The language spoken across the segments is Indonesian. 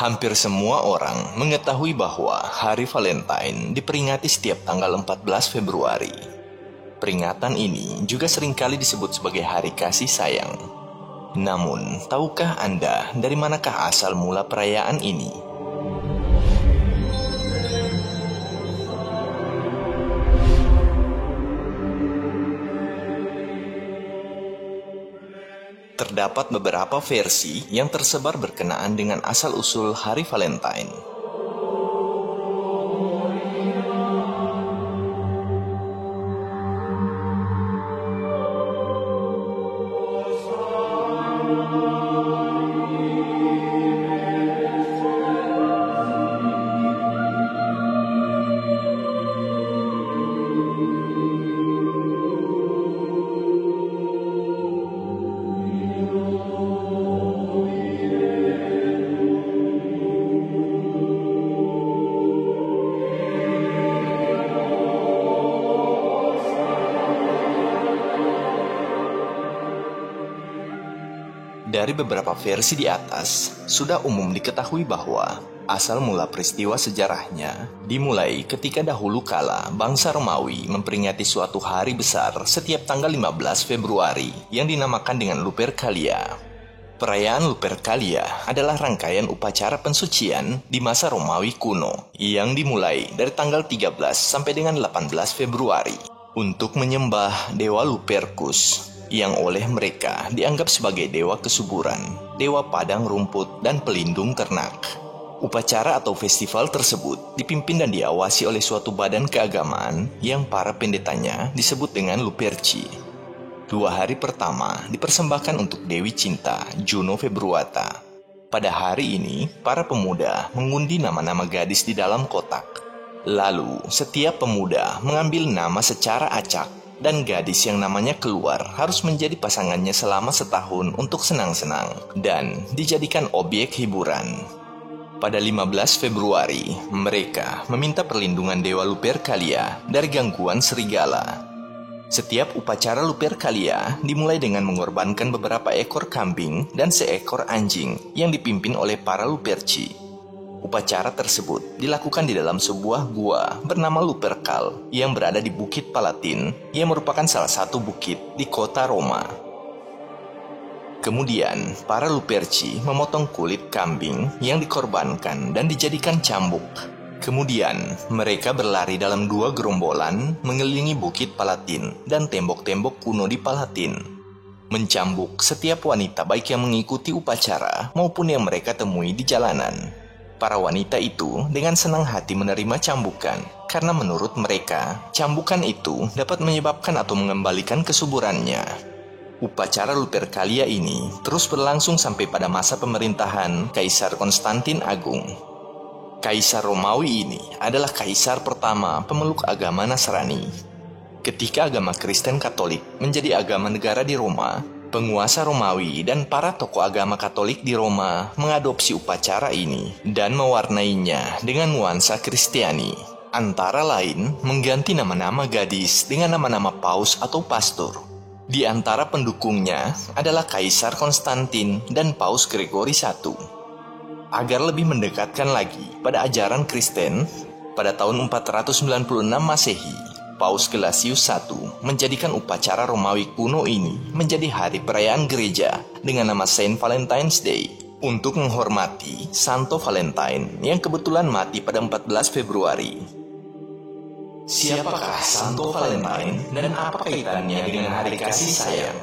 Hampir semua orang mengetahui bahwa Hari Valentine diperingati setiap tanggal 14 Februari. Peringatan ini juga seringkali disebut sebagai Hari Kasih Sayang. Namun, tahukah Anda dari manakah asal mula perayaan ini? Terdapat beberapa versi yang tersebar berkenaan dengan asal-usul Hari Valentine. Dari beberapa versi di atas, sudah umum diketahui bahwa asal mula peristiwa sejarahnya dimulai ketika dahulu kala bangsa Romawi memperingati suatu hari besar setiap tanggal 15 Februari yang dinamakan dengan Lupercalia. Perayaan Lupercalia adalah rangkaian upacara pensucian di masa Romawi kuno yang dimulai dari tanggal 13 sampai dengan 18 Februari untuk menyembah dewa Lupercus, yang oleh mereka dianggap sebagai dewa kesuburan, dewa padang rumput, dan pelindung ternak. Upacara atau festival tersebut dipimpin dan diawasi oleh suatu badan keagamaan yang para pendetanya disebut dengan Luperci. 2 hari pertama dipersembahkan untuk Dewi Cinta, Juno Februata. Pada hari ini, para pemuda mengundi nama-nama gadis di dalam kotak. Lalu, setiap pemuda mengambil nama secara acak, dan gadis yang namanya keluar harus menjadi pasangannya selama setahun untuk senang-senang dan dijadikan objek hiburan. Pada 15 Februari, mereka meminta perlindungan Dewa Lupercalia dari gangguan serigala. Setiap upacara Lupercalia dimulai dengan mengorbankan beberapa ekor kambing dan seekor anjing yang dipimpin oleh para Luperci. Upacara tersebut dilakukan di dalam sebuah gua bernama Lupercal yang berada di Bukit Palatin yang merupakan salah satu bukit di kota Roma. Kemudian, para Luperci memotong kulit kambing yang dikorbankan dan dijadikan cambuk. Kemudian, mereka berlari dalam 2 gerombolan mengelilingi Bukit Palatin dan tembok-tembok kuno di Palatin, mencambuk setiap wanita baik yang mengikuti upacara maupun yang mereka temui di jalanan. Para wanita itu dengan senang hati menerima cambukan, karena menurut mereka, cambukan itu dapat menyebabkan atau mengembalikan kesuburannya. Upacara Lupercalia ini terus berlangsung sampai pada masa pemerintahan Kaisar Konstantin Agung. Kaisar Romawi ini adalah kaisar pertama pemeluk agama Nasrani. Ketika agama Kristen Katolik menjadi agama negara di Roma, penguasa Romawi dan para tokoh agama Katolik di Roma mengadopsi upacara ini dan mewarnainya dengan nuansa Kristiani. Antara lain, mengganti nama-nama gadis dengan nama-nama paus atau pastor. Di antara pendukungnya adalah Kaisar Konstantin dan Paus Gregory I. Agar lebih mendekatkan lagi pada ajaran Kristen, pada tahun 496 Masehi, Paus Gelasius I menjadikan upacara Romawi kuno ini menjadi hari perayaan gereja dengan nama Saint Valentine's Day untuk menghormati Santo Valentine yang kebetulan mati pada 14 Februari. Siapakah Santo Valentine dan apa kaitannya dengan Hari Kasih Sayang?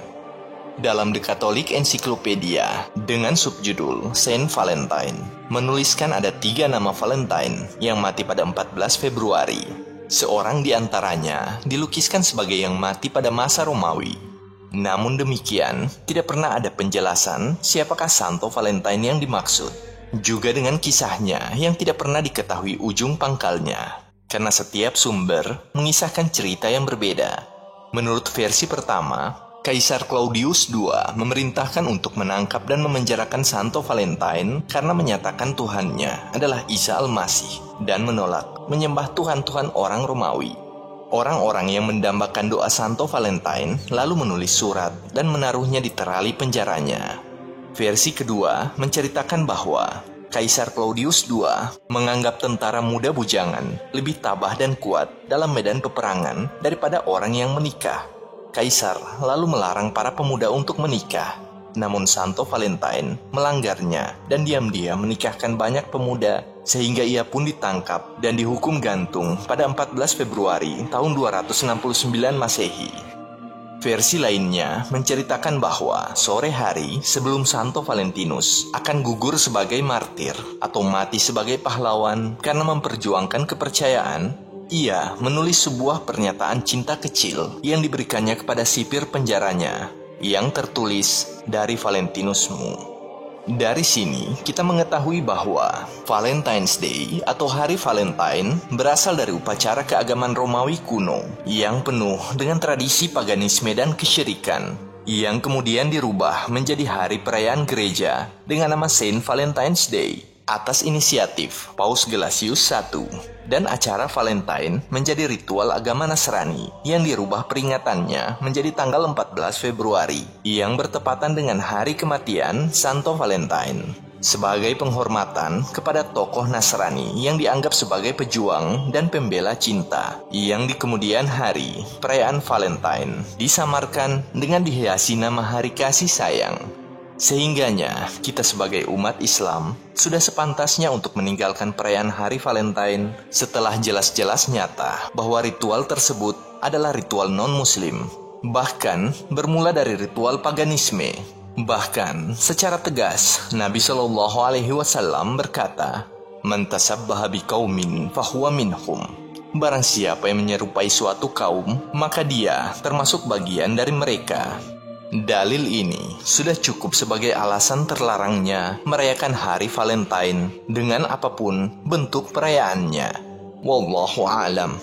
Dalam The Catholic Encyclopedia dengan subjudul Saint Valentine menuliskan ada 3 nama Valentine yang mati pada 14 Februari. Seorang di antaranya dilukiskan sebagai yang mati pada masa Romawi. Namun demikian, tidak pernah ada penjelasan siapakah Santo Valentine yang dimaksud. Juga dengan kisahnya yang tidak pernah diketahui ujung pangkalnya, karena setiap sumber mengisahkan cerita yang berbeda. Menurut versi pertama, Kaisar Claudius II memerintahkan untuk menangkap dan memenjarakan Santo Valentine karena menyatakan Tuhannya adalah Isa Al-Masih dan menolak menyembah Tuhan-Tuhan orang Romawi. Orang-orang yang mendambakan doa Santo Valentine lalu menulis surat dan menaruhnya di terali penjaranya. Versi kedua menceritakan bahwa Kaisar Claudius II menganggap tentara muda bujangan lebih tabah dan kuat dalam medan peperangan daripada orang yang menikah. Kaisar lalu melarang para pemuda untuk menikah. Namun Santo Valentine melanggarnya dan diam-diam menikahkan banyak pemuda sehingga ia pun ditangkap dan dihukum gantung pada 14 Februari tahun 269 Masehi. Versi lainnya menceritakan bahwa sore hari sebelum Santo Valentinus akan gugur sebagai martir atau mati sebagai pahlawan karena memperjuangkan kepercayaan, ia menulis sebuah pernyataan cinta kecil yang diberikannya kepada sipir penjaranya yang tertulis dari Valentinusmu. Dari sini kita mengetahui bahwa Valentine's Day atau Hari Valentine berasal dari upacara keagamaan Romawi kuno yang penuh dengan tradisi paganisme dan kesyirikan yang kemudian dirubah menjadi hari perayaan gereja dengan nama Saint Valentine's Day atas inisiatif Paus Gelasius I, dan acara Valentine menjadi ritual agama Nasrani yang dirubah peringatannya menjadi tanggal 14 Februari yang bertepatan dengan hari kematian Santo Valentine sebagai penghormatan kepada tokoh Nasrani yang dianggap sebagai pejuang dan pembela cinta, yang di kemudian hari perayaan Valentine disamarkan dengan dihiasi nama hari kasih sayang. Sehingganya, kita sebagai umat Islam sudah sepantasnya untuk meninggalkan perayaan Hari Valentine setelah jelas-jelas nyata bahwa ritual tersebut adalah ritual non-muslim, bahkan bermula dari ritual paganisme. Bahkan secara tegas, Nabi Shallallahu Alaihi Wasallam berkata, "Man tasabbaha biqaumin fahuwa minhum." Barang siapa yang menyerupai suatu kaum, maka dia termasuk bagian dari mereka. Dalil ini sudah cukup sebagai alasan terlarangnya merayakan Hari Valentine dengan apapun bentuk perayaannya. Wallahu a'lam.